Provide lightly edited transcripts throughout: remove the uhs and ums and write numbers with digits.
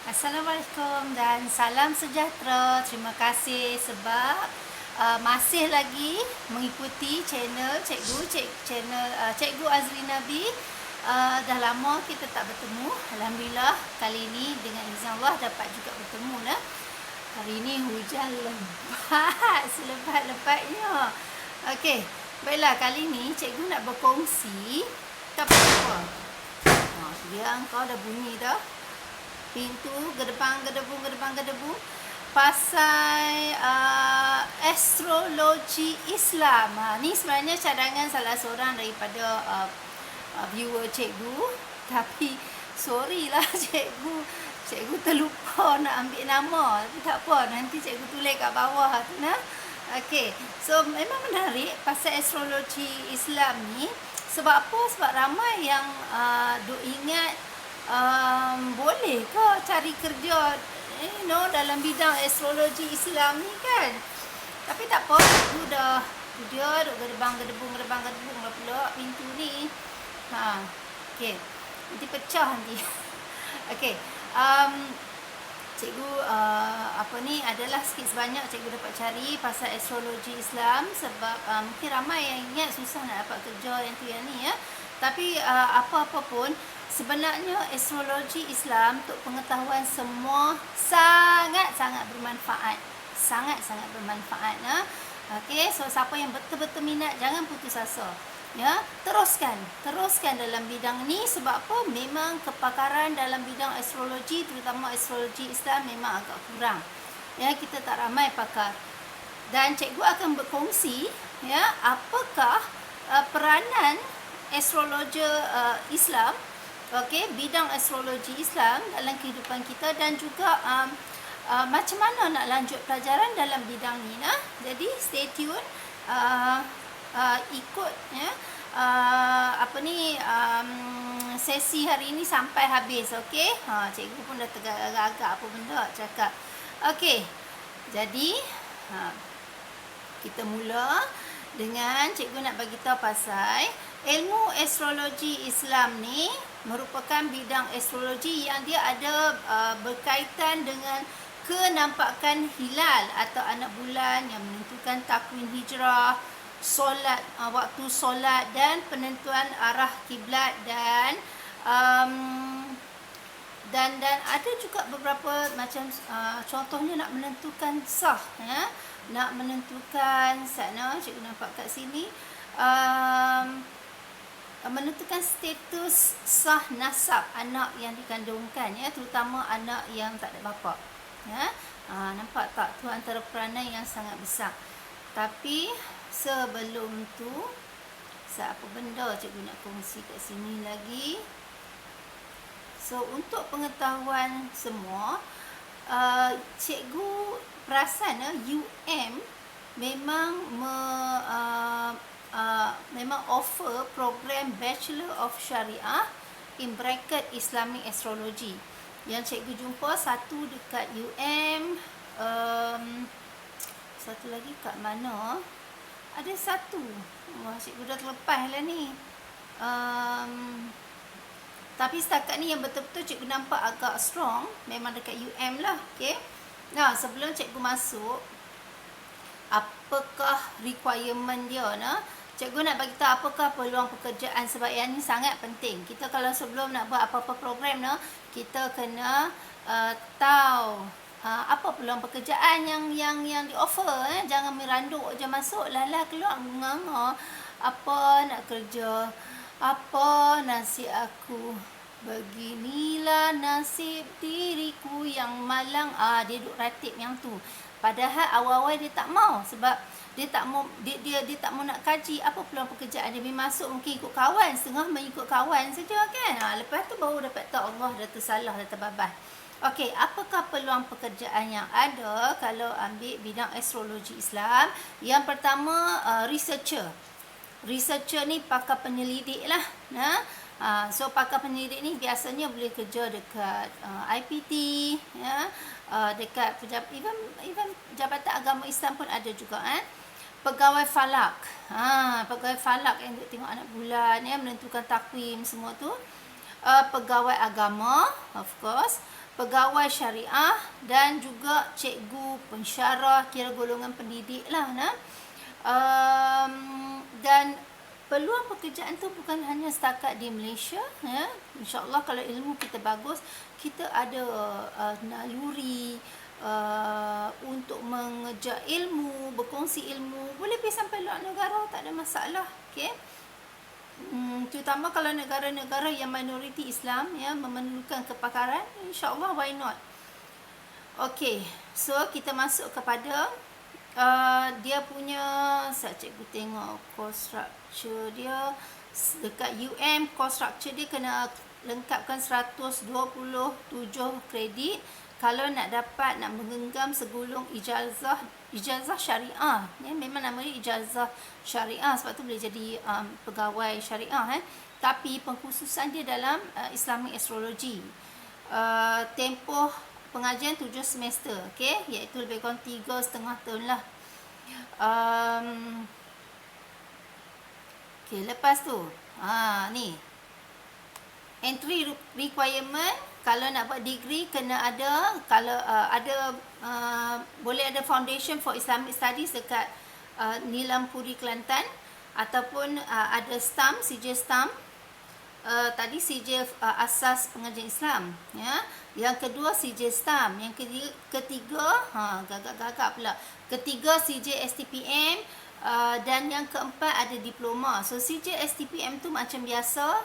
Assalamualaikum dan salam sejahtera. Terima kasih sebab masih lagi mengikuti channel Cikgu Azri Nabi. Dah lama kita tak bertemu. Alhamdulillah kali ini dengan izin Allah dapat juga bertemu lah. Hari ini hujan lebat selebat-lebatnya. Okey, baiklah kali ini cikgu nak berkongsi topik apa? Dia engkau dah bunyi dah. Pintu gedebang pasal astrologi Islam. Ni sebenarnya cadangan salah seorang daripada viewer cikgu, tapi sorry lah cikgu terlupa nak ambil nama. Tapi tak apa, nanti cikgu tulis kat bawah tu nah. Okey, so memang menarik pasal astrologi Islam ni. Sebab apa? Sebab ramai yang duk ingat boleh ke cari kerja dalam bidang astrologi Islam ni kan. Tapi tak apa, aku dah dia duk gedebung dah pula pintu ni. Okey. Nanti pecah nanti. Okey. Cikgu adalah sikit sebanyak cikgu dapat cari pasal astrologi Islam sebab mungkin ramai yang ingat susah nak dapat kerja yang tu yang ni ya. Tapi apa-apa pun sebenarnya astrologi Islam untuk pengetahuan semua sangat-sangat bermanfaat. Sangat-sangat bermanfaat ya. Okey, so siapa yang betul-betul minat jangan putus asa. Ya, teruskan dalam bidang ni sebab apa? Memang kepakaran dalam bidang astrologi terutama astrologi Islam memang agak kurang. Ya, kita tak ramai pakar. Dan cikgu akan berkongsi ya, apakah peranan astrologi Islam, okey, bidang astrologi Islam dalam kehidupan kita dan juga macam mana nak lanjut pelajaran dalam bidang ni nah. Jadi stay tune, ikut ya sesi hari ini sampai habis, okey. Cikgu pun dah agak-agak apa benda cakap. Okey. Jadi kita mula dengan cikgu nak bagi tahu pasal ilmu astrologi Islam ni merupakan bidang astrologi yang dia ada berkaitan dengan kenampakan hilal atau anak bulan yang menentukan takwim hijrah, solat, waktu solat dan penentuan arah kiblat dan ada juga beberapa macam contohnya nak menentukan sah ya, nak menentukan sana cikgu nampak kat sini menentukan status sah nasab anak yang dikandungkan ya, terutama anak yang tak ada bapa ya. Nampak tak tu antara peranan yang sangat besar. Tapi sebelum tu apa benda cikgu nak kongsi kat sini lagi. So untuk pengetahuan semua, cikgu perasan UM memang memang offer program Bachelor of Syariah in bracket Islamic Astrology. Yang cikgu jumpa satu dekat UM, satu lagi kat mana? Ada satu. Wah, cikgu dah terlepas lah ni. Tapi setakat ni yang betul-betul cikgu nampak agak strong memang dekat UM lah. Okay. Nah, sebelum cikgu masuk, apakah requirement dia nah? Cikgu nak bagi tahu apakah peluang pekerjaan sebab yang ni sangat penting. Kita kalau sebelum nak buat apa-apa program nah, kita kena tahu apa peluang pekerjaan yang di-offer Jangan meranduk je masuk lala keluar nganga. Apa nak kerja? Apa nasib aku? Beginilah nasib diriku yang malang. Dia duk ratib yang tu. Padahal awal-awal dia tak mau sebab dia tak mau nak kaji apa peluang pekerjaan dia. Masuk mungkin ikut kawan, setengah mengikut kawan saja kan. Lepas tu baru dapat tahu Allah dah tersalah, dah terbabas. Okey, apakah peluang pekerjaan yang ada kalau ambil bidang astrologi Islam? Yang pertama, researcher. Researcher ni pakar penyelidik lah. So pakar penyelidik ni biasanya boleh kerja dekat IPT ya, dekat even Jabatan Agama Islam pun ada juga pegawai falak. Pegawai falak yang tengok anak bulan ya, menentukan takwim semua tu. Pegawai agama of course, pegawai syariah dan juga cikgu, pensyarah, kira golongan pendidik lah. Dan peluang pekerjaan tu bukan hanya setakat di Malaysia, ya. InsyaAllah kalau ilmu kita bagus, kita ada naluri untuk mengejar ilmu, berkongsi ilmu, boleh pergi sampai luar negara, tak ada masalah. Okay? Terutama kalau negara-negara yang minoriti Islam, ya, memerlukan kepakaran, insyaAllah why not. Okay, so kita masuk kepada dia punya, saya cikgu tengok course structure dia dekat course structure dia kena lengkapkan 127 kredit kalau nak menggenggam segulung ijazah syariah, ya, memang namanya ijazah syariah sebab tu boleh jadi pegawai syariah, tapi pengkhususan dia dalam Islamic Astrology. Tempoh pengajian 7 semester, okey, iaitu lebih kurang 3,5 tahun lah. Okey, lepas tu ni entry requirement. Kalau nak buat degree kena ada, kalau boleh ada Foundation for Islamic Studies dekat Nilam Puri Kelantan, ataupun ada stamp, sijil stamp. Tadi sijil asas pengajian Islam, ya. Yang kedua sijil stamp, yang ketiga gagak pula. Ketiga sijil STPM, dan yang keempat ada diploma. So sijil STPM tu macam biasa.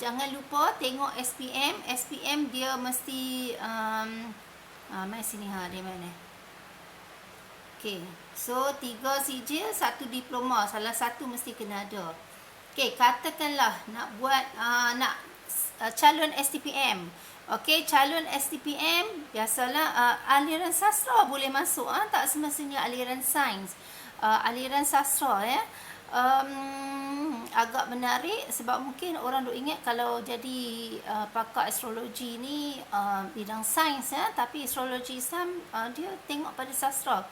Jangan lupa tengok SPM dia mesti mai sini dia mana. Okey, so 3 sijil, 1 diploma, salah satu mesti kena ada. Okey, katakanlah nak buat calon STPM. Okey, calon STPM biasalah aliran sastra boleh masuk, tak semestinya aliran sains. Aliran sastra, ya. Agak menarik sebab mungkin orang duk ingat kalau jadi pakar astrologi ni bidang sains, ya, tapi astrologi Islam dia tengok pada sastra.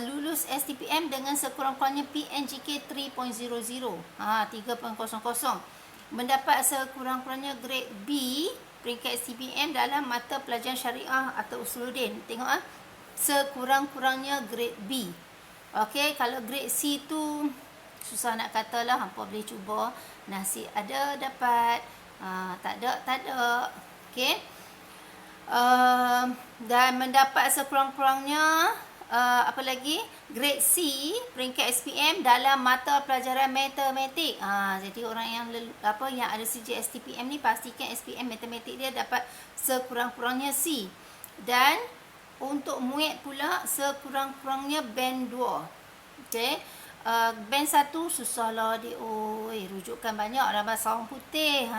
Lulus STPM dengan sekurang-kurangnya PNGK 3.00, 3.00, mendapat sekurang-kurangnya grade B peringkat STPM dalam mata pelajaran syariah atau usuluddin. Tengok sekurang-kurangnya grade B. Okey, kalau grade C tu susah nak kata lah, hampa boleh cuba, nasib ada dapat, tak ada. Okey, dan mendapat sekurang-kurangnya apa lagi, grade C peringkat SPM dalam mata pelajaran matematik. Jadi orang yang yang ada sijil STPM ni pastikan SPM matematik dia dapat sekurang-kurangnya C. Dan untuk muid pula sekurang-kurangnya band 2. Okey. Band 1 susahlah dia. Rujukan banyak dalam bahasa orang putih.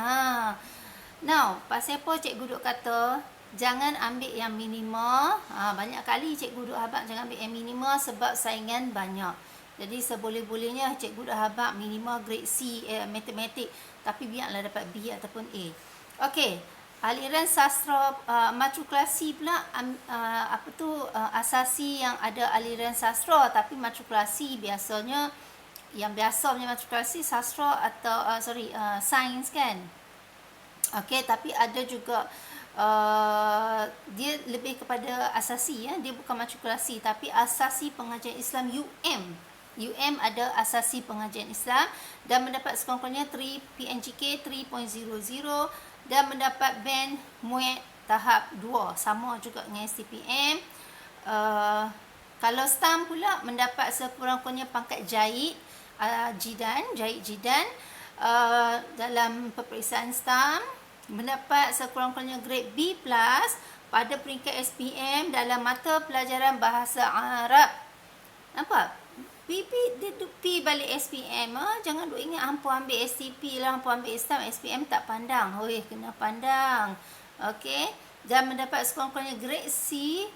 Now, pasal apa cikgu duk kata jangan ambil yang minima. Banyak kali cikgu duk habaq jangan ambil yang minima sebab saingan banyak. Jadi seboleh-bolehnya cikgu duk habaq minima grade C matematik, tapi biarlah dapat B ataupun A. Okey, aliran sastra matrikulasi pula asasi yang ada aliran sastra, tapi matrikulasi biasanya yang biasa punya matrikulasi sastra atau sains, kan. Okey, tapi ada juga dia lebih kepada asasi, ya. Dia bukan matrikulasi tapi asasi pengajian Islam UM ada asasi pengajian Islam dan mendapat sekurang-kurangnya PNGK 3.00 dan mendapat band muid tahap 2, sama juga dengan STPM. Kalau stamp pula mendapat sekurang-kurangnya pangkat jahit jidan dalam peperiksaan stamp, mendapat sekurang-kurangnya grade B+ pada peringkat SPM dalam mata pelajaran bahasa Arab. Nampak? P balik SPM. Jangan duk ingat hampa ambil STP lah, hampa ambil stamp, SPM tak pandang. Kena pandang. Okey. Dan mendapat sekurang-kurangnya grade C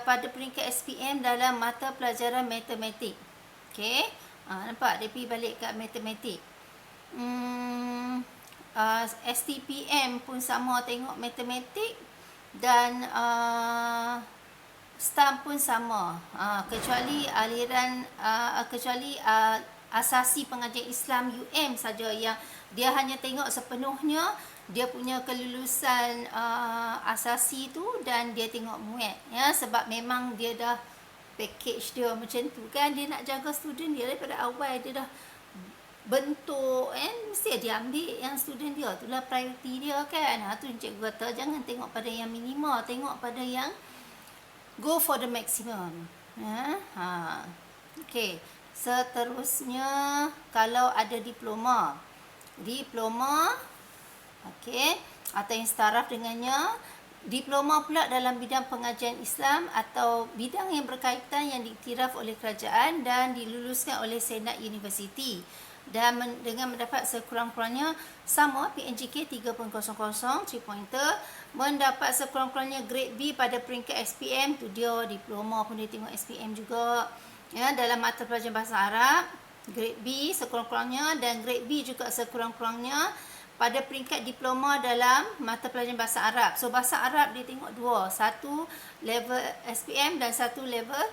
pada peringkat SPM dalam mata pelajaran matematik. Okey. Nampak? Dia pergi balik kat matematik. STPM pun sama, tengok matematik, dan stamp pun sama, kecuali asasi pengajian Islam UM saja yang dia hanya tengok sepenuhnya dia punya kelulusan asasi tu dan dia tengok muat ya, sebab memang dia dah package dia macam tu kan, dia nak jaga student dia daripada awal, dia dah bentuk kan, mesti dia ambil yang student dia, itulah priority dia kan. Tu cikgu kata jangan tengok pada yang minimal, tengok pada yang go for the maximum. Okey, seterusnya kalau ada diploma, okey, atau yang setaraf dengannya, diploma pula dalam bidang pengajian Islam atau bidang yang berkaitan yang diiktiraf oleh kerajaan dan diluluskan oleh Senat Universiti, dan dengan mendapat sekurang-kurangnya sama PNGK 3.00 3 pointer, mendapat sekurang-kurangnya grade B pada peringkat SPM, tu dia diploma pun dia tengok SPM juga ya, dalam mata pelajaran bahasa Arab grade B sekurang-kurangnya, dan grade B juga sekurang-kurangnya pada peringkat diploma dalam mata pelajaran bahasa Arab. So bahasa Arab dia tengok dua, satu level SPM dan satu level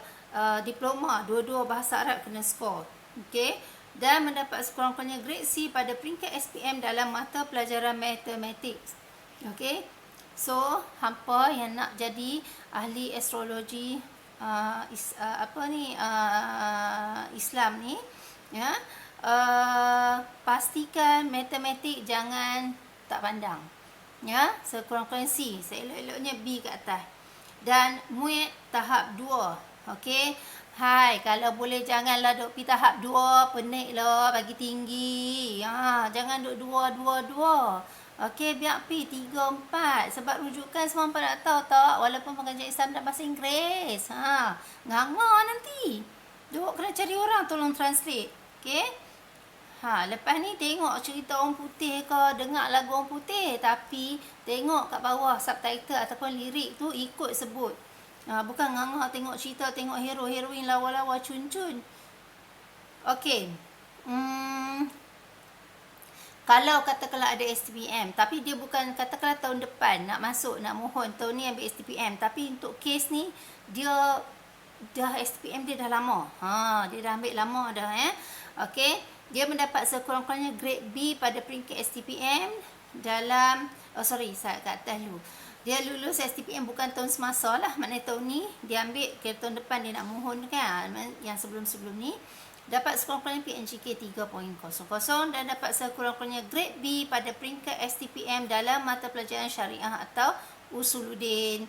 diploma, dua-dua bahasa Arab kena skor. Okey, dan mendapat sekurang-kurangnya grade C pada peringkat SPM dalam mata pelajaran Mathematics. Okey, so hampa yang nak jadi ahli astrologi Islam ni ya, pastikan matematik jangan tak pandang ya, sekurang-kurangnya C, seelok-eloknya B kat atas, dan muat tahap 2. okey, hai, kalau boleh janganlah duk pergi tahap 2, peniklah bagi tinggi jangan duk 2. Okey, biar pergi 3, 4. Sebab rujukan semua hampa nak tahu tak, walaupun pengajian Islam dalam bahasa Inggeris nganga nanti duk kena cari orang tolong translate. Okey, lepas ni tengok cerita orang putih ke, dengar lagu orang putih, tapi tengok kat bawah subtitle ataupun lirik tu ikut sebut. Bukan nganga tengok cerita, tengok hero heroin lawa-lawa cun-cun. Okey, kalau katakanlah ada STPM, tapi dia bukan katakanlah tahun depan nak masuk, nak mohon tahun ni ambil STPM, tapi untuk kes ni dia dah STPM dia dah lama. Dia dah ambil lama dah Okey, dia mendapat sekurang-kurangnya grade B pada peringkat STPM dalam saya kat atas dulu. Dia lulus STPM bukan tahun semasa lah, maknanya tahun ni dia ambil ke tahun depan dia nak mohon kan, yang sebelum-sebelum ni dapat sekurang-kurangnya PNGK 3.00 dan dapat sekurang-kurangnya grade B pada peringkat STPM dalam mata pelajaran syariah atau usuluddin,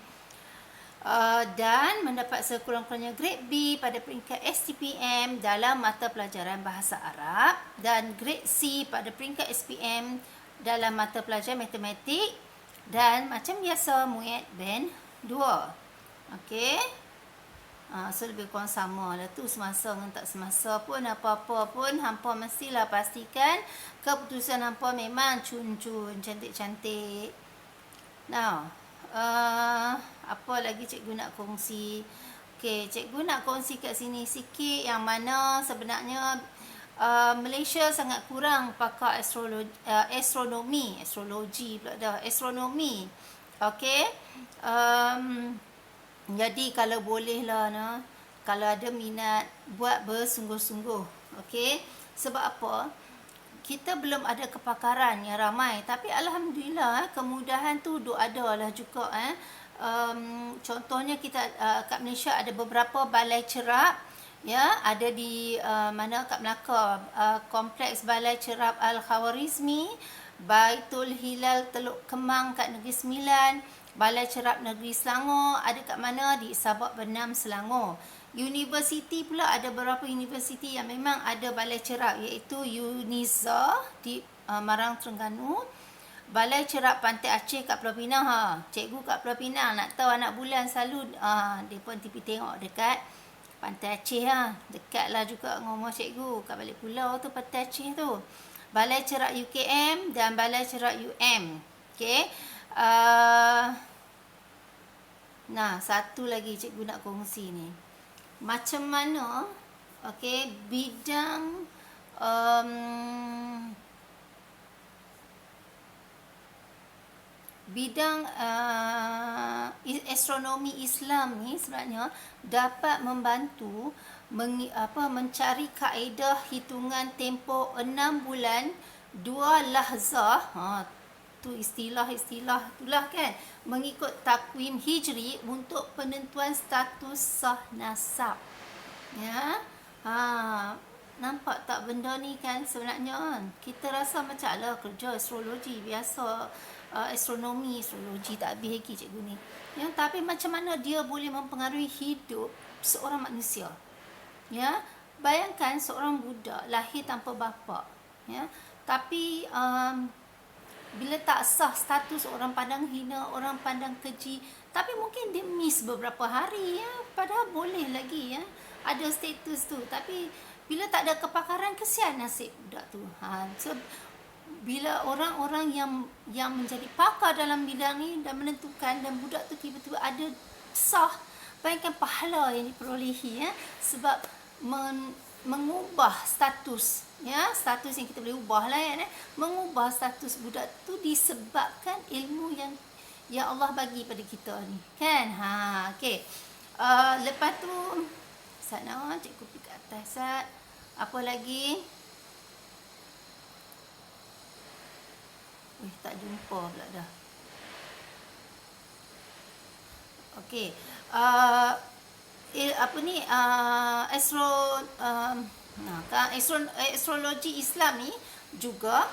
dan mendapat sekurang-kurangnya grade B pada peringkat STPM dalam mata pelajaran bahasa Arab, dan grade C pada peringkat SPM dalam mata pelajaran matematik, dan macam biasa muat band 2. Okey, so lebih kurang sama lah tu, semasa dengan tak semasa pun, apa-apa pun hampa mestilah pastikan keputusan hampa memang cun-cun, cantik-cantik. Now, apa lagi cikgu nak kongsi? Okey, cikgu nak kongsi kat sini sikit yang mana sebenarnya Malaysia sangat kurang pakar astronomi. Okey, jadi kalau bolehlah kalau ada minat buat bersungguh-sungguh. Okey, sebab apa? Kita belum ada kepakaran yang ramai, tapi alhamdulillah kemudahan tu ada lah juga contohnya kita kat Malaysia ada beberapa balai cerap ya, ada di mana kat Melaka, kompleks balai cerap Al-Khawarizmi, Baitul Hilal Teluk Kemang kat Negeri Sembilan, Balai Cerap Negeri Selangor ada kat mana, di Sabak Benam Selangor. Universiti pula ada beberapa universiti yang memang ada balai cerap, iaitu UNIZA di Marang Terengganu, Balai Cerap Pantai Aceh kat Pulau Pinang. Cikgu kat Pulau Pinang, nak tahu anak bulan selalu dia pun pergi tengok dekat Pantai Aceh dekat lah juga dengan rumah cikgu, kat balik pulau tu Pantai Aceh tu. Balai Cerap UKM dan Balai Cerap UM. Okey, nah, satu lagi cikgu nak kongsi ni. Macam mana bidang astronomi Islam ni sebenarnya dapat membantu mencari kaedah hitungan tempoh 6 bulan 2 lahzah tu istilah-istilah itulah kan, mengikut takwim hijri untuk penentuan status sah nasab. Ya. Nampak tak benda ni kan sebenarnya kan? Kita rasa macam lah kerja astrologi biasa, astronomi, astrologi tak habis lagi cikgu ni. Ya, tapi macam mana dia boleh mempengaruhi hidup seorang manusia? Ya, bayangkan seorang budak lahir tanpa bapa, ya, tapi bila tak sah status, orang pandang hina, orang pandang keji, tapi mungkin dia miss beberapa hari, ya, padahal boleh lagi, ya, ada status tu, tapi bila tak ada kepakaran, kesian nasib budak tu. So bila orang-orang yang menjadi pakar dalam bidang ni dan menentukan, dan budak tu tiba-tiba ada sah, bayangkan pahala yang diperolehi, ya, sebab mengubah status, ya, status yang kita boleh ubah lah, ya, mengubah status budak tu disebabkan ilmu yang Allah bagi pada kita ni, kan. Okey. Lepas tu sana cikgu pergi ke atas. Apa lagi? Tak jumpa pula dah. Okey. Astrologi Islam ni juga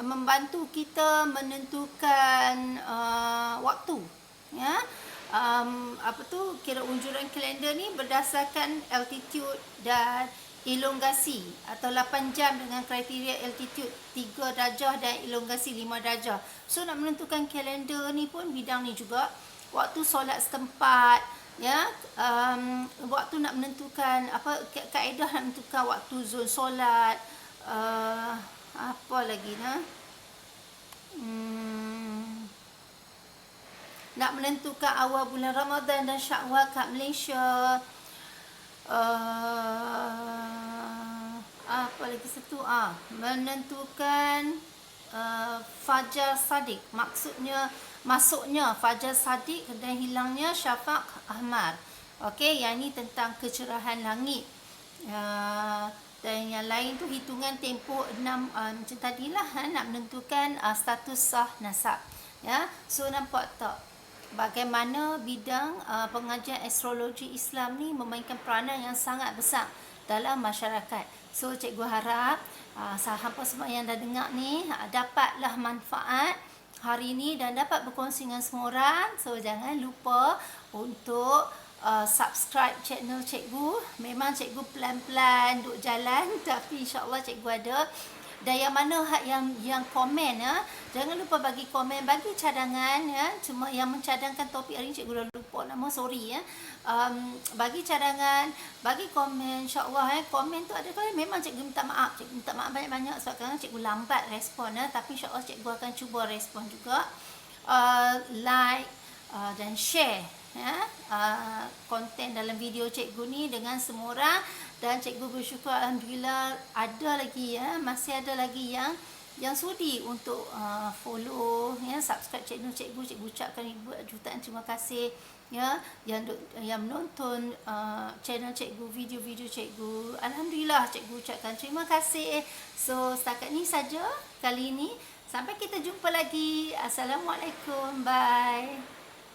membantu kita menentukan waktu, ya. Kira unjuran kalender ni berdasarkan altitude dan elongasi, atau 8 jam dengan kriteria altitude 3 darjah dan elongasi 5 darjah. So nak menentukan kalender ni pun bidang ni juga. Waktu solat setempat, ya, waktu nak menentukan kaedah nak menentukan waktu zon solat, apa lagi nak menentukan awal bulan Ramadan dan Syawal kat Malaysia. Apa lagi satu? Menentukan Fajar Sadiq, masuknya Fajar Sadiq dan hilangnya Syafaq Ahmar. Okey, yang ni tentang kecerahan langit. Dan yang lain tu hitungan tempoh 6, macam tadilah, nak menentukan status sah nasab, ya. So nampak tak bagaimana bidang pengajian astrologi Islam ni memainkan peranan yang sangat besar dalam masyarakat. So cikgu harap hampa semua yang dah dengar ni dapatlah manfaat hari ni dan dapat berkongsi dengan semua orang. So jangan lupa untuk subscribe channel cikgu. Memang cikgu pelan-pelan duk jalan, tapi insya-Allah cikgu ada. Dan yang mana yang komen, jangan lupa bagi komen, bagi cadangan, ya. Cuma yang mencadangkan topik hari ni cikgu dah lupa nama, sorry, ya. Bagi cadangan, bagi komen, insya-Allah, komen tu ada kali memang cikgu minta maaf banyak-banyak sebab kadang cikgu lambat respon, tapi insya-Allah cikgu akan cuba respon juga. Like dan share, ya, konten dalam video cikgu ni dengan semua orang. Dan cikgu bersyukur alhamdulillah ada lagi, ya, masih ada lagi yang sudi untuk follow, ya, subscribe channel cikgu. Cikgu ucapkan jutaan terima kasih, ya, yang menonton channel cikgu, video-video cikgu. Alhamdulillah cikgu ucapkan terima kasih. So setakat ni saja kali ini. Sampai kita jumpa lagi. Assalamualaikum. Bye.